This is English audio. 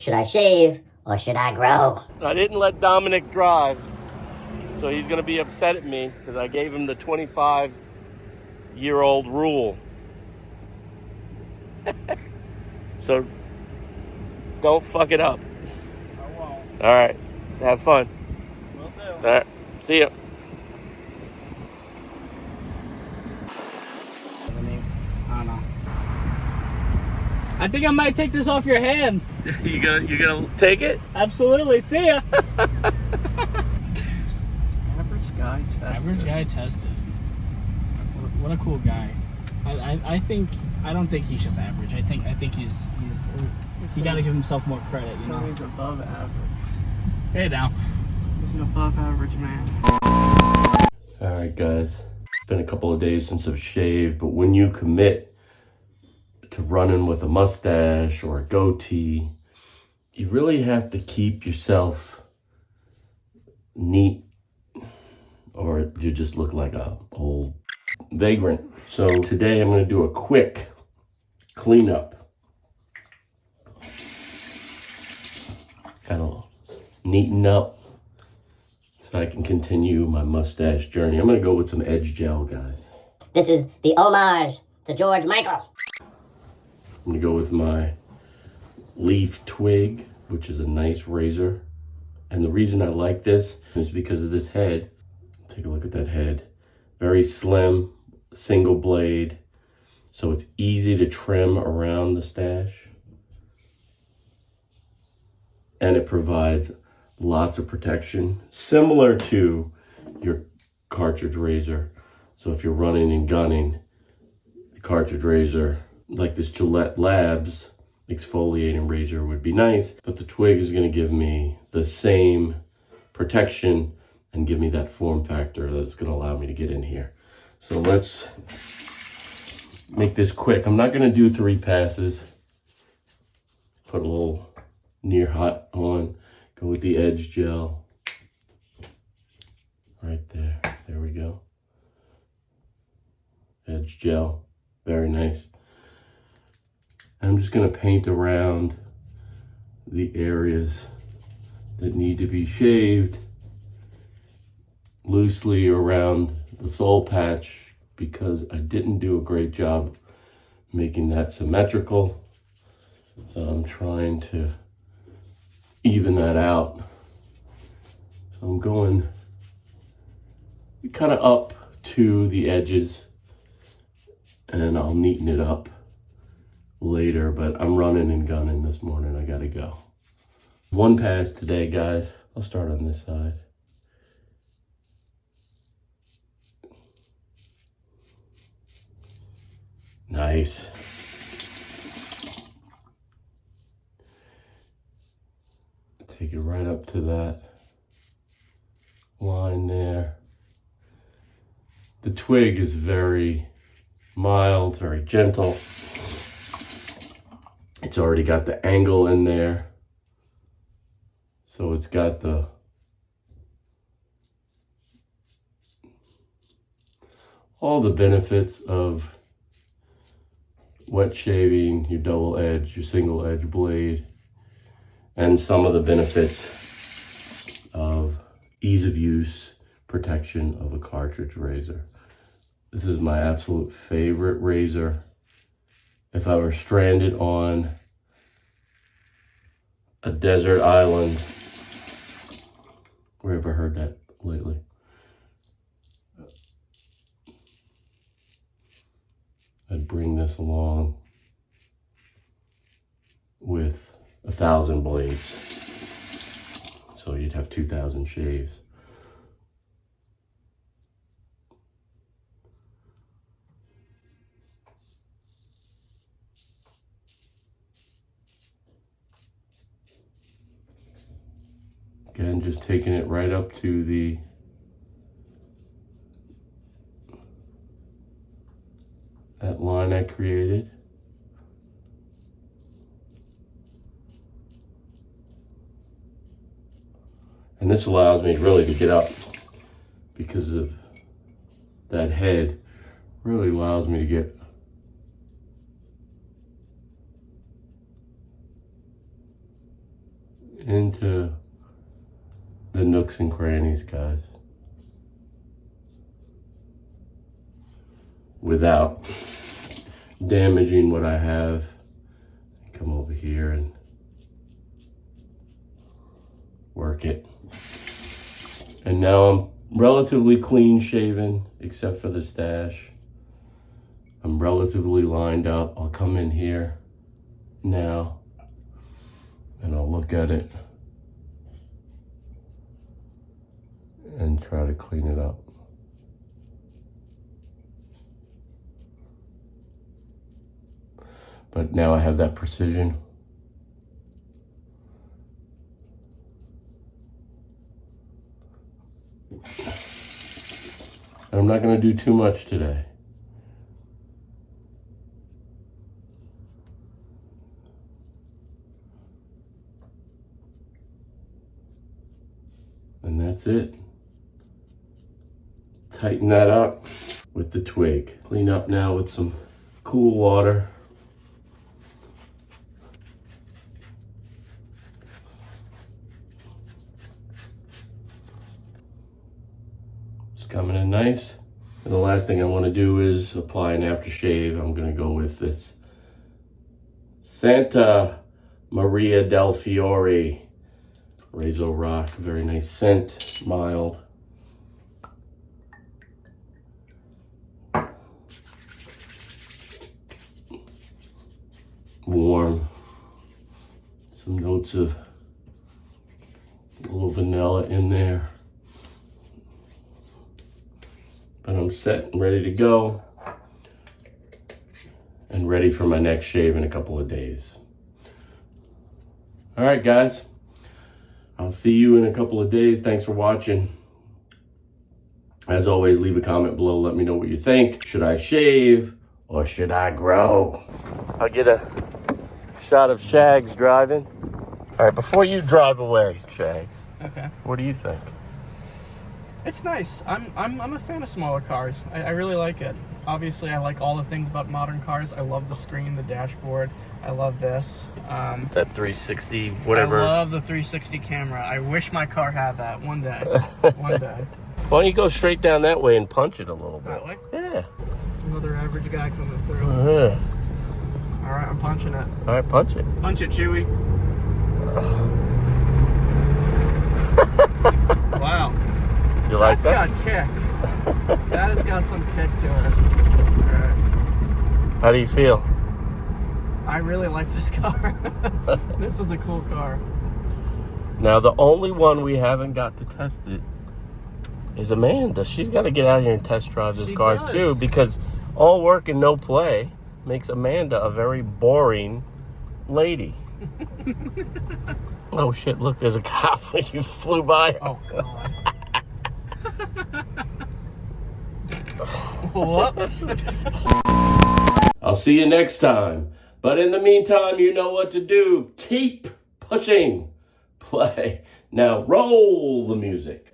Should I shave or should I grow? I didn't let Dominic drive, so he's gonna be upset at me because I gave him the 25-year-old rule. So don't fuck it up. I won't. All right, have fun. Will do. All right, see ya. I don't know. I think I might take this off your hands. You gonna take it? Absolutely. See ya. Average guy tested. Average guy tested. What a cool guy. I don't think he's just average. I think he's he got to give himself more credit. You know, He's above average. hey now. He's an above average man. All right, guys. It's been a couple of days since I've shaved, but when you commit to running with a mustache or a goatee, you really have to keep yourself neat, or you just look like a old vagrant. So today I'm going to do a quick cleanup. Kind of neaten up so I can continue my mustache journey. I'm going to go with some edge gel, guys. This is the homage to George Michael. I'm going to go with my Leaf TWIG, which is a nice razor. And the reason I like this is because of this head. Take a look at that head. Very slim, single blade. So it's easy to trim around the stache. And it provides lots of protection, similar to your cartridge razor. So if you're running and gunning, the cartridge razor, like this Gillette Labs exfoliating razor, would be nice, but the TWIG is going to give me the same protection and give me that form factor that's going to allow me to get in here. So let's make this quick. I'm not going to do 3 passes. Put a little near hot on, go with the edge gel right there. There we go. Edge gel, very nice. I'm just going to paint around the areas that need to be shaved loosely around the soul patch, because I didn't do a great job making that symmetrical. So I'm trying to even that out. So I'm going kind of up to the edges, and I'll neaten it up later, but I'm running and gunning this morning. I gotta go. 1 pass today, guys. I'll start on this side. Nice. Take it right up to that line there. The TWIG is very mild, very gentle. It's already got the angle in there. So it's got all the benefits of wet shaving, your double edge, your single edge blade, and some of the benefits of ease of use, protection of a cartridge razor. This is my absolute favorite razor. If I were stranded on a desert island, where have I heard that lately? I'd bring this along with 1,000 blades. So you'd have 2,000 shaves. Again, just taking it right up to that line I created. And this allows me really to get up, because of that head really allows me to get into the nooks and crannies, guys, without damaging what I have. Come over here and work it. And now I'm relatively clean shaven, except for the stash. I'm relatively lined up. I'll come in here now and I'll look at it and try to clean it up. But now I have that precision. And I'm not going to do too much today. And that's it. Tighten that up with the TWIG. Clean up now with some cool water. It's coming in nice. And the last thing I want to do is apply an aftershave. I'm going to go with this Santa Maria del Fiore Razor Rock. Very nice scent, mild. Warm. Some notes of a little vanilla in there. But I'm set and ready to go. And ready for my next shave in a couple of days. All right, guys. I'll see you in a couple of days. Thanks for watching. As always, leave a comment below. Let me know what you think. Should I shave or should I grow? I'll get a shot of Shags driving. All right, before you drive away, Shags. Okay. What do you think? It's nice. I'm a fan of smaller cars. I really like it. Obviously, I like all the things about modern cars. I love the screen, the dashboard. I love this. That 360, whatever. I love the 360 camera. I wish my car had that one day. One day. Why don't you go straight down that way and punch it a little bit? That way? Yeah. Another average guy coming through. Yeah. All right, I'm punching it. All right, punch it. Punch it, Chewy. Wow. You like That's that? got kick. That has got some kick to it. All right. How do you feel? I really like this car. This is a cool car. Now, the only one we haven't got to test it is Amanda. She's got to get out here and test drive this car does. too, because all work and no play makes Amanda a very boring lady. Oh shit, look, there's a cop. You flew by. Oh, God. Whoops. I'll see you next time. But in the meantime, you know what to do. Keep pushing play. Now roll the music.